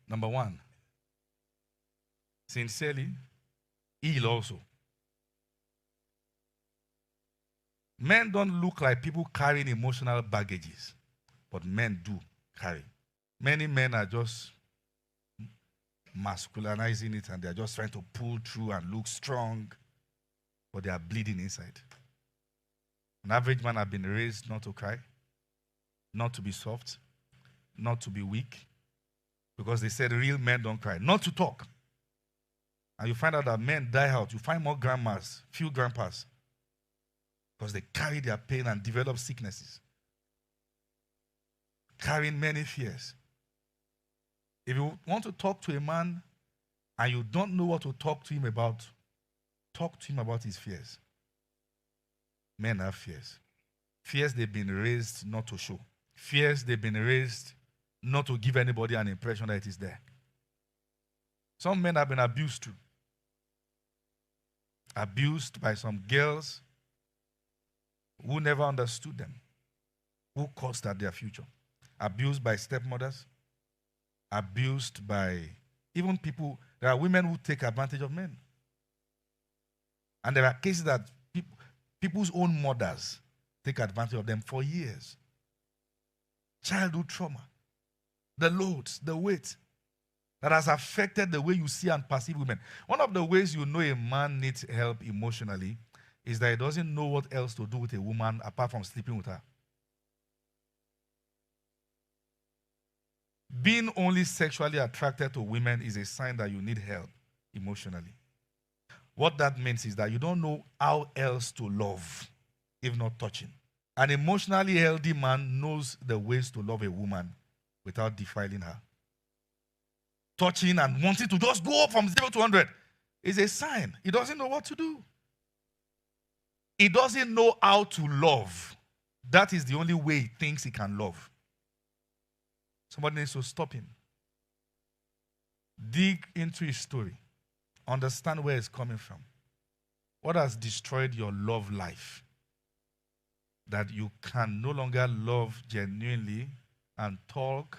Number one, sincerely, heal also. Men don't look like people carrying emotional baggages, but men do carry. Many men are just masculinizing it and they're just trying to pull through and look strong, but they are bleeding inside. An average man has been raised not to cry, not to be soft, not to be weak, because they said real men don't cry, not to talk. And you find out that men die out. You find more grandmas, few grandpas, because they carry their pain and develop sicknesses, carrying many fears. If you want to talk to a man and you don't know what to talk to him about his fears. Men have fears. Fears they've been raised not to show. Fears they've been raised not to give anybody an impression that it is there. Some men have been abused too. Abused by some girls who never understood them, who caused at their future. Abused by stepmothers. Abused by even people. There are women who take advantage of men. And there are cases that people's own mothers take advantage of them for years. Childhood trauma. The loads, the weight that has affected the way you see and perceive women. One of the ways you know a man needs help emotionally is that he doesn't know what else to do with a woman apart from sleeping with her. Being only sexually attracted to women is a sign that you need help emotionally. What that means is that you don't know how else to love if not touching. An emotionally healthy man knows the ways to love a woman without defiling her. Touching and wanting to just go up from 0 to 100 is a sign. He doesn't know what to do. He doesn't know how to love. That is the only way he thinks he can love. Somebody needs to stop him. Dig into his story. Understand where it's coming from. What has destroyed your love life? That you can no longer love genuinely and talk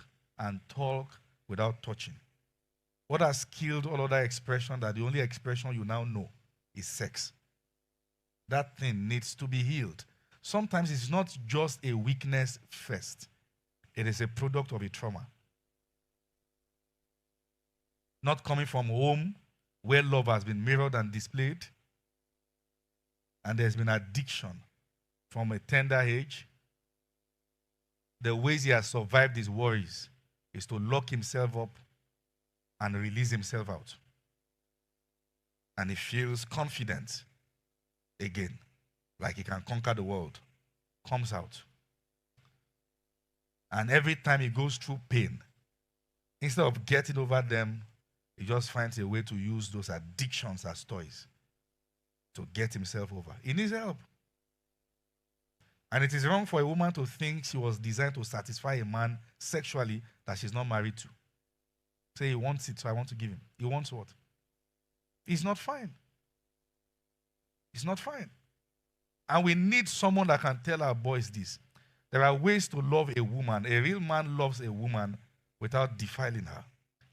without touching. What has killed all other expression that the only expression you now know is sex? That thing needs to be healed. Sometimes it's not just a weakness first. It is a product of a trauma. Not coming from home where love has been mirrored and displayed, and there's been addiction from a tender age. The ways he has survived his worries is to lock himself up and release himself out. And he feels confident again, like he can conquer the world. Comes out. And every time he goes through pain, instead of getting over them, he just finds a way to use those addictions as toys to get himself over. He needs help. And it is wrong for a woman to think she was designed to satisfy a man sexually that she's not married to. Say he wants it, so I want to give him. He wants what? He's not fine. He's not fine. And we need someone that can tell our boys this. There are ways to love a woman. A real man loves a woman without defiling her.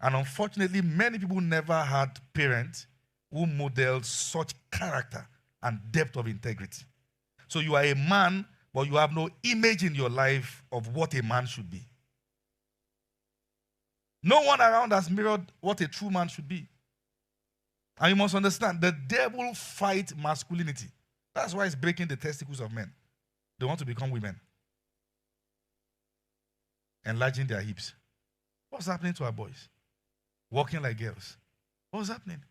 And unfortunately, many people never had parents who modeled such character and depth of integrity. So you are a man, but you have no image in your life of what a man should be. No one around has mirrored what a true man should be. And you must understand, the devil fights masculinity. That's why it's breaking the testicles of men. They want to become women. Enlarging their hips. What's happening to our boys? Walking like girls. What's happening?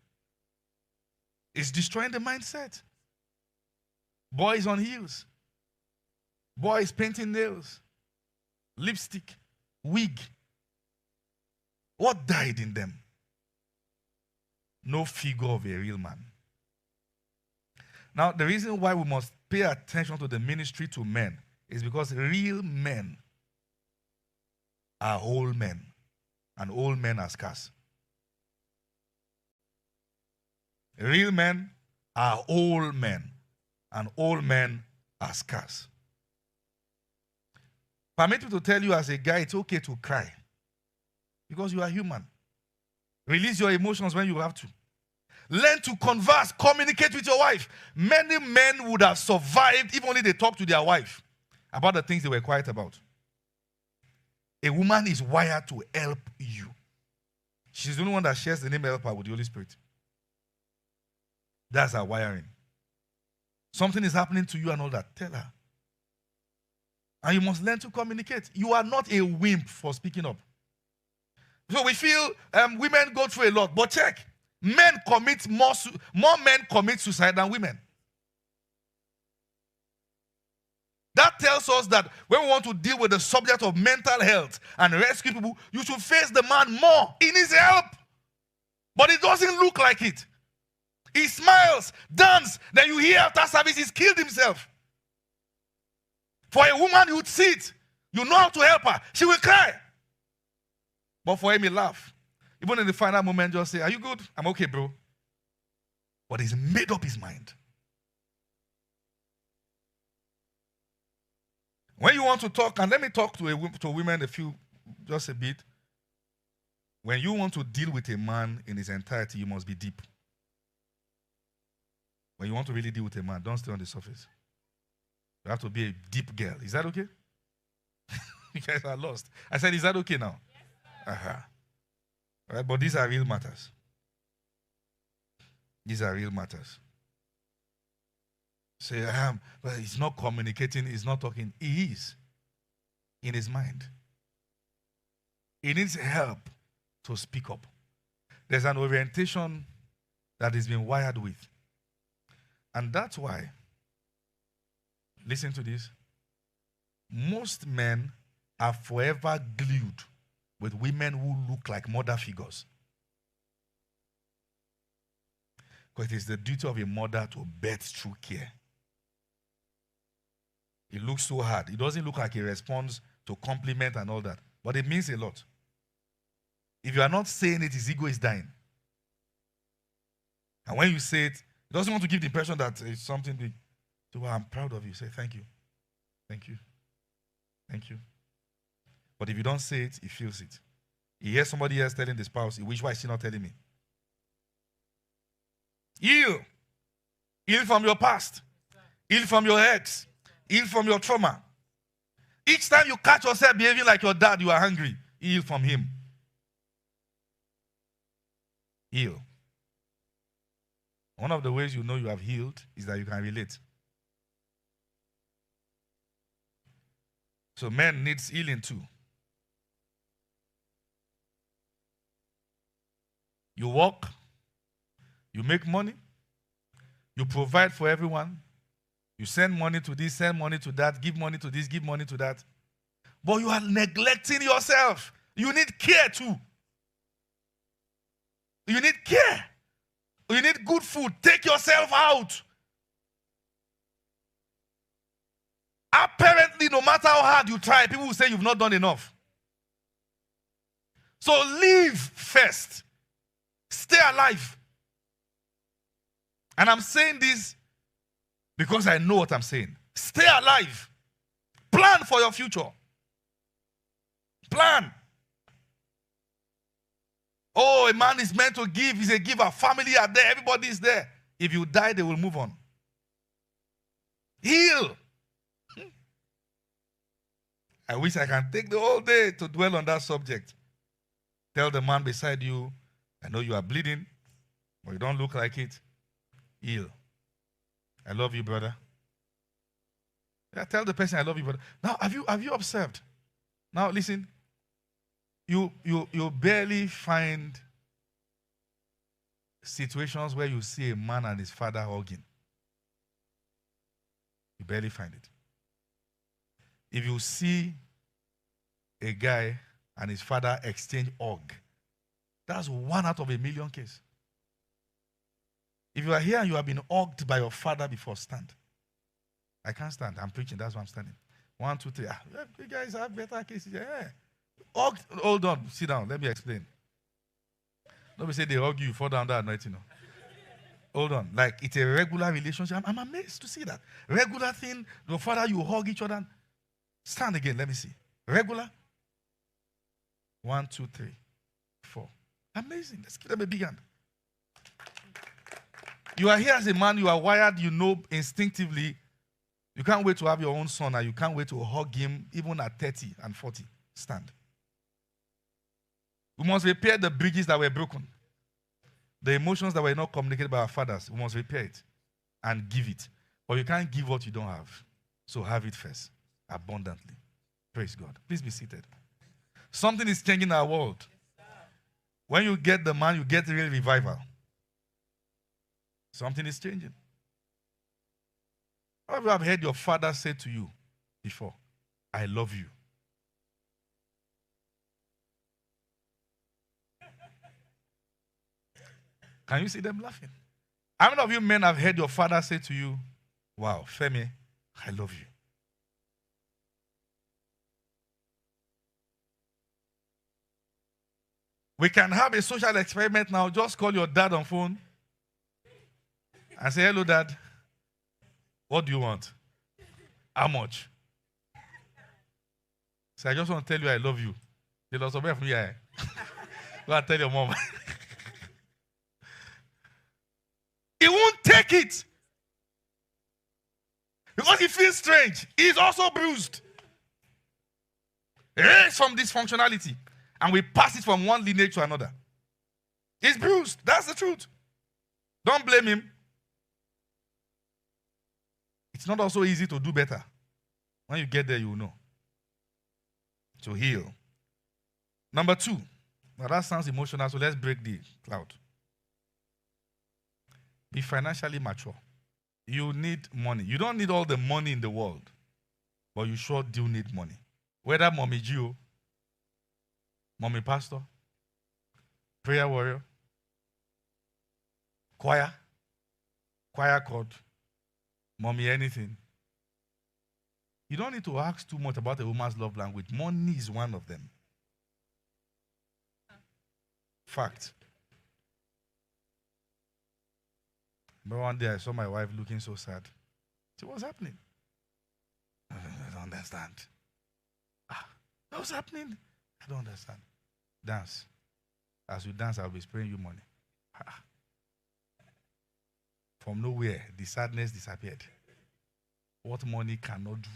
It's destroying the mindset. Boys on heels. Boys painting nails. Lipstick. Wig. What died in them? No figure of a real man. Now, the reason why we must pay attention to the ministry to men is because real men are whole men, and all men are scarce. Real men are all men, and all men are scarce. Permit me to tell you as a guy, it's okay to cry because you are human. Release your emotions when you have to. Learn to converse, communicate with your wife. Many men would have survived if only they talked to their wife about the things they were quiet about. A woman is wired to help you. She's the only one that shares the name helper with the Holy Spirit. That's her wiring. Something is happening to you and all that. Tell her. And you must learn to communicate. You are not a wimp for speaking up. So we feel women go through a lot. But check. Men commit more men commit suicide than women. That tells us that when we want to deal with the subject of mental health and rescue people, you should face the man more. He needs help. But it doesn't look like it. He smiles, dance, then you hear after service he's killed himself. For a woman, you would see it. You know how to help her. She will cry. But for him, he laugh. Even in the final moment, just say, "Are you good?" "I'm okay, bro." But he's made up his mind. When you want to talk, and let me talk to women just a bit. When you want to deal with a man in his entirety, you must be deep. When you want to really deal with a man, don't stay on the surface. You have to be a deep girl. Is that okay? You guys are lost. I said, is that okay now? Yes, right, but these are real matters. These are real matters. Say, but he's not communicating, he's not talking. He is in his mind. He needs help to speak up. There's an orientation that he's been wired with. And that's why, listen to this, most men are forever glued with women who look like mother figures. Because it is the duty of a mother to birth through care. It looks so hard. It doesn't look like he responds to compliment and all that. But it means a lot. If you are not saying it, his ego is dying. And when you say it, he doesn't want to give the impression that it's something big. So, well, I'm proud of you. Say, thank you. Thank you. Thank you. But if you don't say it, he feels it. He hears somebody else telling the spouse, he wish, why is she not telling me? Heal. Heal from your past. Heal from your ex. Heal from your trauma. Each time you catch yourself behaving like your dad, you are hungry. Heal from him. Heal. One of the ways you know you have healed is that you can relate. So men needs healing too. You work, you make money, you provide for everyone, you send money to this, send money to that, give money to this, give money to that. But you are neglecting yourself. You need care too. You need care. You need good food. Take yourself out. Apparently, no matter how hard you try, people will say you've not done enough. So live first. Stay alive. And I'm saying this because I know what I'm saying. Stay alive. Plan for your future. Plan. Oh, a man is meant to give. He's a giver. Family are there. Everybody is there. If you die, they will move on. Heal. I wish I can take the whole day to dwell on that subject. Tell the man beside you, I know you are bleeding, but you don't look like it. Heal. I love you, brother. Yeah, tell the person I love you, brother. Now, have you observed? Now, listen. You barely find situations where you see a man and his father hugging. You barely find it. If you see a guy and his father exchange hug, that's 1 out of 1,000,000 cases. If you are here and you have been hugged by your father before, stand. I can't stand. I'm preaching. That's why I'm standing. 1, 2, 3. You guys have better cases. Yeah. Hugged. Hold on. Sit down. Let me explain. Nobody say they hug you, fall down that anointing. No. Hold on. Like it's a regular relationship. I'm amazed to see that. Regular thing. Your father, you hug each other. Stand again. Let me see. Regular. 1, 2, 3, 4, Amazing. Let's give them a big hand. You are here as a man, you are wired, you know instinctively. You can't wait to have your own son, and you can't wait to hug him even at 30 and 40. Stand. We must repair the bridges that were broken. The emotions that were not communicated by our fathers, we must repair it and give it. But you can't give what you don't have. So have it first, abundantly. Praise God. Please be seated. Something is changing our world. When you get the man, you get real revival. Something is changing. How have you heard your father say to you before, I love you? Can you see them laughing? How many of you men have heard your father say to you, wow, Femi, I love you? We can have a social experiment now. Just call your dad on phone and say, hello, Dad. What do you want? How much? So I just want to tell you I love you. You lost somewhere from here. Go and tell your mom. He won't take it. Because he feels strange. He's also bruised. Raised from dysfunctionality. And we pass it from one lineage to another. He's bruised. That's the truth. Don't blame him. It's not also easy to do better. When you get there, you will know. To heal. Number 2. Now that sounds emotional, so let's break the cloud. Be financially mature. You need money. You don't need all the money in the world, but you sure do need money. Whether Mommy Gio, Mommy Pastor, Prayer Warrior, choir chord, Mommy anything. You don't need to ask too much about a woman's love language. Money is one of them. Fact. But one day I saw my wife looking so sad. So what's happening? I don't understand. What's happening? I don't understand. Dance. As you dance, I'll be spraying you money. From nowhere, the sadness disappeared. What money cannot do.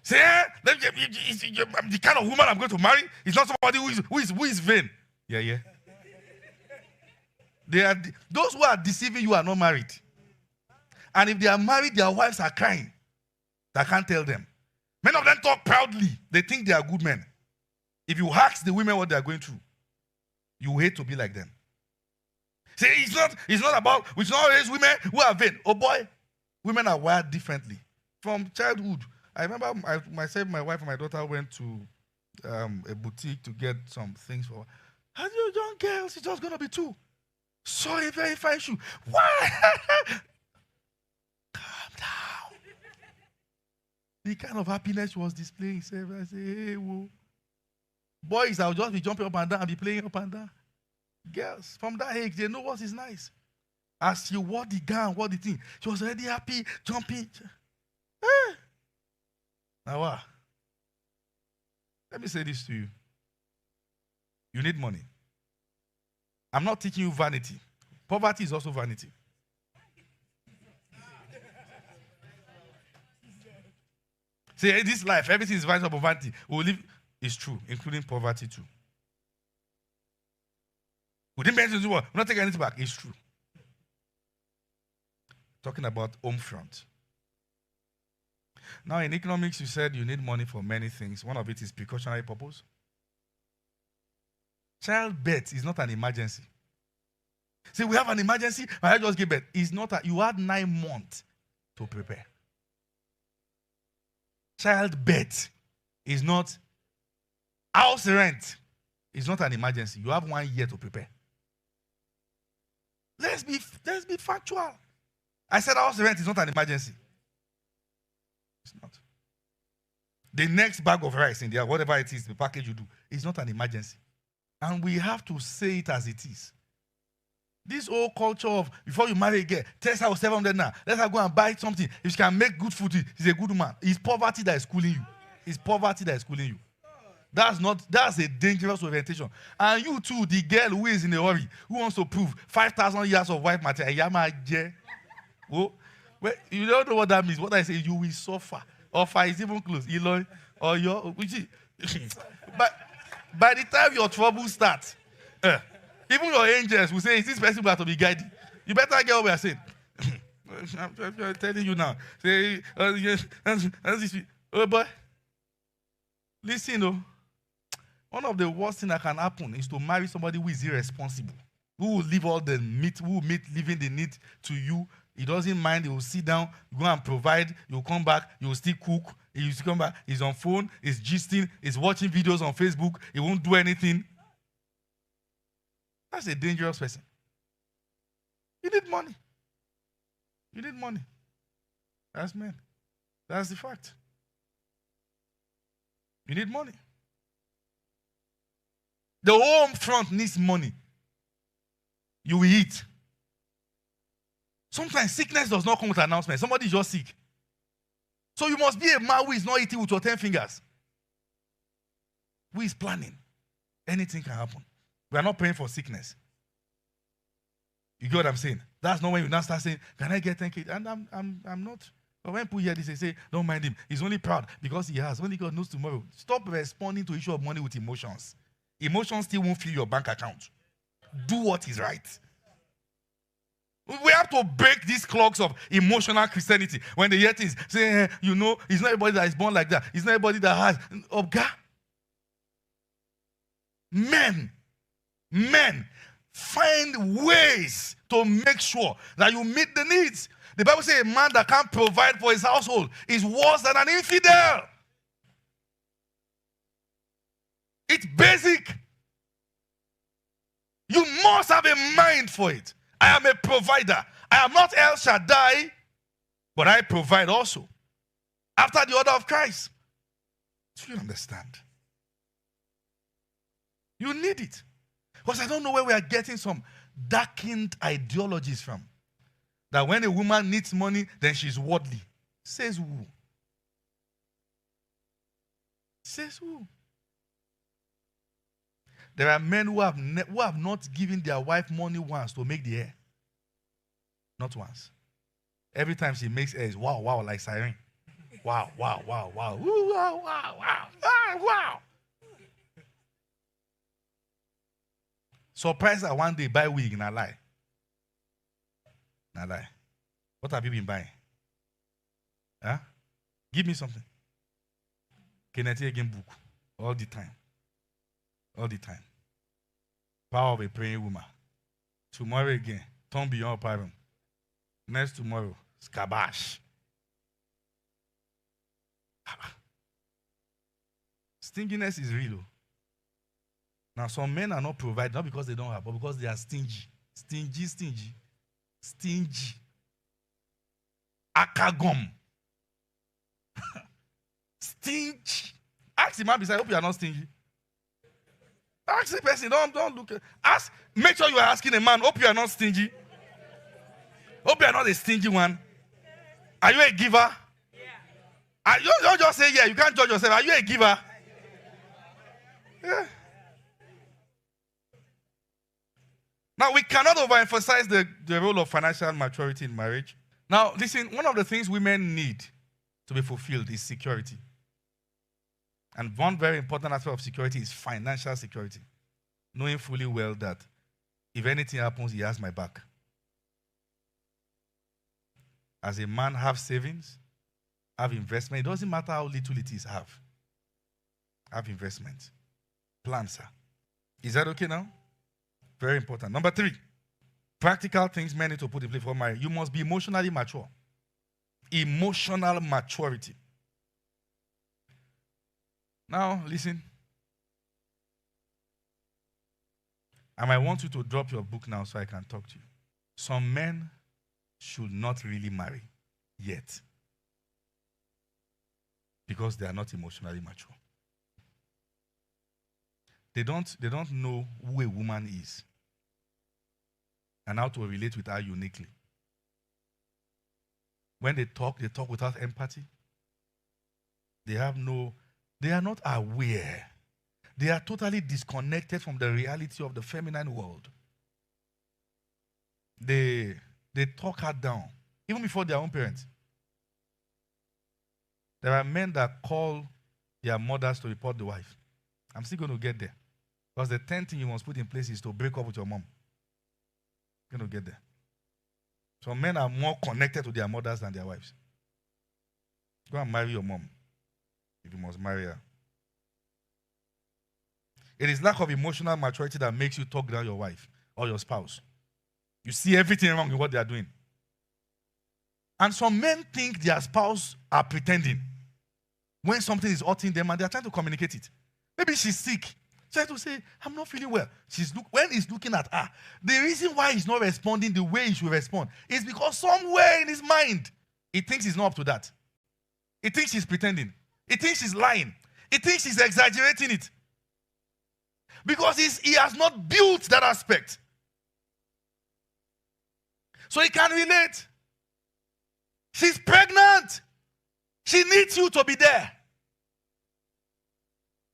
Say, the kind of woman I'm going to marry is not somebody who is vain. Yeah. Those who are deceiving you are not married. And if they are married, their wives are crying. I can't tell them. Many of them talk proudly. They think they are good men. If you ask the women what they are going through, you hate to be like them. See, it's not about, it's not always women who are vain. Oh boy, women are wired differently. From childhood, I remember myself, my wife, and my daughter went to a boutique to get some things for her. And you young girls, it's just going to be 2. So a very fine shoe. Why? Calm down. The kind of happiness she was displaying. I say, hey, whoa. Boys, I'll just be jumping up and down and be playing up and down. Girls, from that age, they know what is nice. As she wore the gown, wore the thing, she was already happy, jumping. Hey. Now what? Let me say this to you. You need money. I'm not teaching you vanity. Poverty is also vanity. See, in this life, everything is vanity upon vanity. We live is true, including poverty too. We didn't mention this word. We're not taking anything back. It's true. Talking about home front. Now, in economics, you said you need money for many things. One of it is precautionary purpose. Childbirth is not an emergency. See, we have an emergency, but I just give birth. It's not you had 9 months to prepare. Childbirth is not house rent. It's not an emergency. You have 1 year to prepare. Let's be factual. I said house rent is not an emergency. It's not. The next bag of rice in there, whatever it is, the package you do, is not an emergency. And we have to say it as it is. This whole culture of, before you marry a girl, test her with 700 now. Let her go and buy something. If she can make good food, she's a good man. It's poverty that is schooling you. It's poverty that is schooling you. That's a dangerous orientation. And you too, the girl who is in a hurry, who wants to prove 5,000 years of white material. Oh, well, you don't know what that means. What I say, you will suffer. Offer is even close. Eloi, or your, but by the time your trouble starts, even your angels will say, is this person going to be guided? You better get what we are saying. I'm telling you now. Say, oh boy, listen, one of the worst things that can happen is to marry somebody who is irresponsible, who will leave all the meat, who will leaving the need to you. He doesn't mind. He will sit down, go and provide. You will come back. You will still cook. He will still come back. He's on phone. He's gisting. He's watching videos on Facebook. He won't do anything. That's a dangerous person. You need money. You need money. That's men. That's the fact. You need money. The home front needs money. You will eat. Sometimes sickness does not come with announcement. Somebody is just sick. So you must be a man who is not eating with your 10 fingers. Who is planning? Anything can happen. We are not praying for sickness. You get what I'm saying? That's not when you now start saying, can I get 10K? And I'm not. But when people hear this, they say, don't mind him. He's only proud because he has. Only God knows tomorrow. Stop responding to the issue of money with emotions. Emotions still won't fill your bank account. Do what is right. We have to break these clogs of emotional Christianity. When they hear things, say, it's not everybody that is born like that. It's not everybody that has. Oh, God. Men, find ways to make sure that you meet the needs. The Bible says a man that can't provide for his household is worse than an infidel. It's basic. You must have a mind for it. I am a provider. I am not El Shaddai, but I provide also. After the order of Christ. Do you understand? You need it. Because I don't know where we are getting some darkened ideologies from. That when a woman needs money, then she's worldly. Says who? Says who? There are men who have not given their wife money once to make the hair. Not once. Every time she makes hair, it's wow, wow, like siren. Wow, wow, wow, wow. Ooh, wow, wow, wow, wow, wow. Surprised that one day buy wig, na lie. Na lie. What have you been buying? Huh? Give me something. Kenneth again book. All the time. All the time. Power of a praying woman. Tomorrow again. Turn beyond pardon. Next tomorrow. Skabash. Stinginess is real. Now some men are not provided, not because they don't have, but because they are stingy. Stingy. Akagum. Stingy. Ask the man beside, I hope you are not stingy. Ask the person, don't look. Ask, make sure you are asking a man, hope you are not stingy. Hope you are not a stingy one. Are you a giver? Yeah. You don't just say yeah, you can't judge yourself. Are you a giver? Yeah. Now, we cannot overemphasize the role of financial maturity in marriage. Now, listen, one of the things women need to be fulfilled is security. And one very important aspect of security is financial security. Knowing fully well that if anything happens, he has my back. As a man, have savings, have investment. It doesn't matter how little it is, have. Have investment. Plan, sir. Is that okay now? Very important. Number 3, practical things men need to put in place for marriage. You must be emotionally mature. Emotional maturity. Now, listen. I might want you to drop your book now so I can talk to you. Some men should not really marry yet because they are not emotionally mature. They don't know who a woman is and how to relate with her uniquely. When they talk without empathy. They are not aware They are totally disconnected from the reality of the feminine world. They talk her down, even before their own parents. There are men that call their mothers to report the wife. I'm still going to get there. Because the 10th thing you must put in place is to break up with your mom. You're going to get there. Some men are more connected to their mothers than their wives. Go and marry your mom if you must marry her. It is lack of emotional maturity that makes you talk down your wife or your spouse. You see everything wrong in what they are doing. And some men think their spouse are pretending when something is hurting them and they are trying to communicate it. Maybe she's sick. Trying to say, I'm not feeling well. When he's looking at her, the reason why he's not responding the way he should respond is because somewhere in his mind, he thinks he's not up to that. He thinks he's pretending. He thinks he's lying. He thinks he's exaggerating it. Because he has not built that aspect. So he can relate. She's pregnant. She needs you to be there.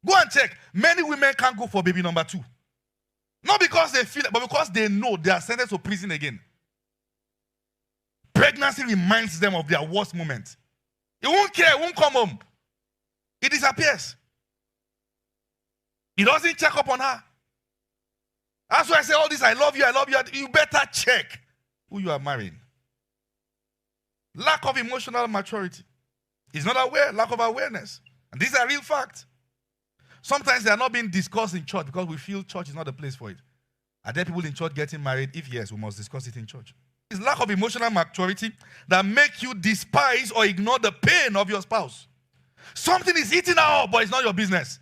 Go and check. Many women can't go for baby number 2. Not because they feel it, but because they know they are sentenced to prison again. Pregnancy reminds them of their worst moment. He won't care, he won't come home. He disappears. He doesn't check up on her. That's why I say all this, I love you. You better check who you are marrying. Lack of emotional maturity. He's not aware, lack of awareness. And these are real facts. Sometimes they are not being discussed in church because we feel church is not the place for it. Are there people in church getting married? If yes, we must discuss it in church. It's lack of emotional maturity that makes you despise or ignore the pain of your spouse. Something is eating her up, but it's not your business.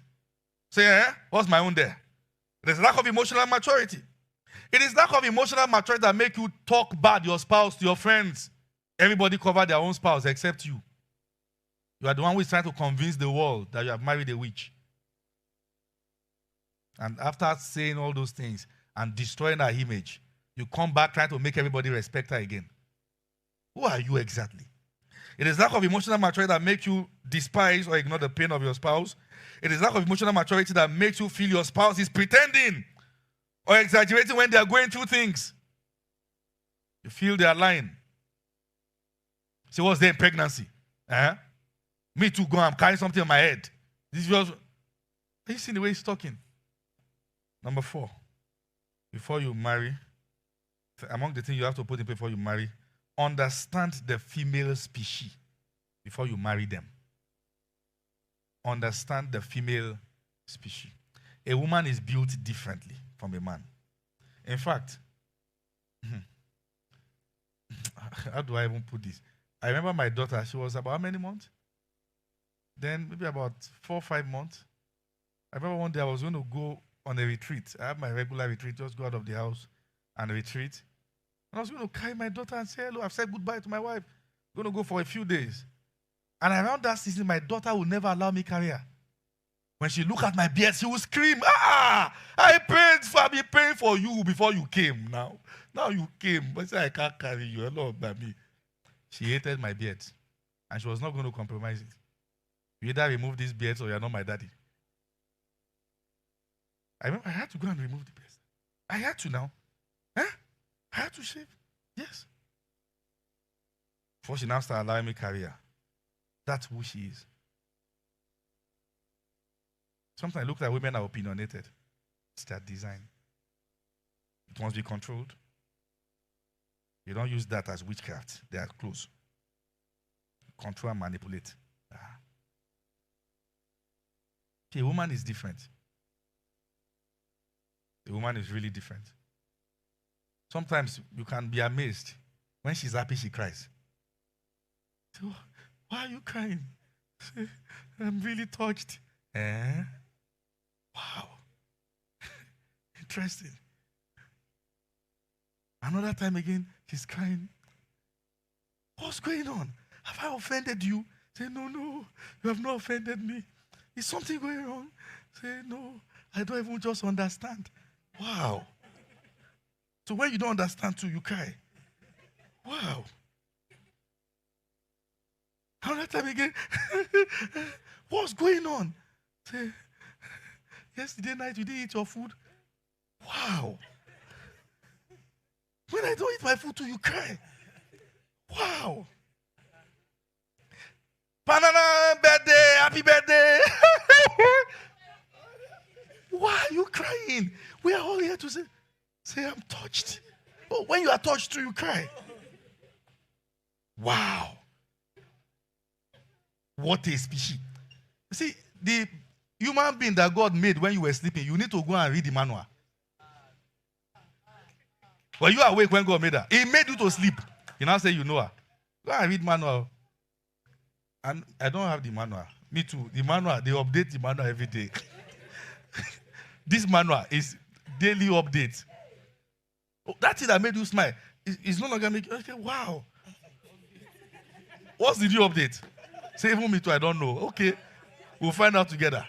Say, what's my own there? There's lack of emotional maturity. It is lack of emotional maturity that makes you talk bad your spouse to your friends. Everybody cover their own spouse except you. You are the one who is trying to convince the world that you have married a witch. And after saying all those things and destroying her image, you come back trying to make everybody respect her again. Who are you exactly? It is lack of emotional maturity that makes you despise or ignore the pain of your spouse. It is lack of emotional maturity that makes you feel your spouse is pretending or exaggerating when they are going through things. You feel they are lying. She was there in pregnancy. Me too, I'm carrying something on my head. This was. Are you seeing the way he's talking? Number 4, before you marry, among the things you have to put in place before you marry, understand the female species before you marry them. Understand the female species. A woman is built differently from a man. In fact, how do I even put this? I remember my daughter, she was about how many months? Then maybe about 4 or 5 months. I remember one day I was going to go on a retreat. I have my regular retreat, just go out of the house and retreat. And I was going to carry my daughter and say hello. I've said goodbye to my wife. I'm going to go for a few days. And around that season, my daughter will never allow me carry her. When she look at my beard, she will scream, I've been praying for you before you came now. Now you came, but I can't carry you. Hello, baby. She hated my beard. And she was not going to compromise it. You either remove this beard or you're not my daddy. I remember I had to go and remove the beard. I had to now. I had to shave. Yes. Before she now started allowing me carry her. That's who she is. Sometimes I look like women are opinionated. It's their design. It must be controlled. You don't use that as witchcraft. They are close. Control and manipulate. Okay, a woman is different. A woman is really different. Sometimes you can be amazed. When she's happy, she cries. So, why are you crying? I'm really touched. Wow. Interesting. Another time again, she's crying. What's going on? Have I offended you? Say, no, you have not offended me. Is something going wrong? Say, no, I don't even just understand. Wow. So when you don't understand too, you cry. Wow. Another time again, what's going on? Say, Yesterday night you didn't eat your food. Wow. When I don't eat my food too, you cry. Wow. Banana birthday, happy birthday. Why are you crying? We are all here to say I'm touched. Oh, when you are touched too, you cry. Wow. What a species. See, the human being that God made when you were sleeping, you need to go and read the manual. When you are awake when God made her, He made you to sleep. You now say you know her. Go and read manual. And I don't have the manual. Me too. The manual, they update the manual every day. This manual is daily update. Oh, that thing that made you smile is no longer making. Okay, wow. What's the new update? Say even me too, I don't know. Okay, we'll find out together.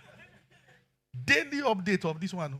Daily update of this one.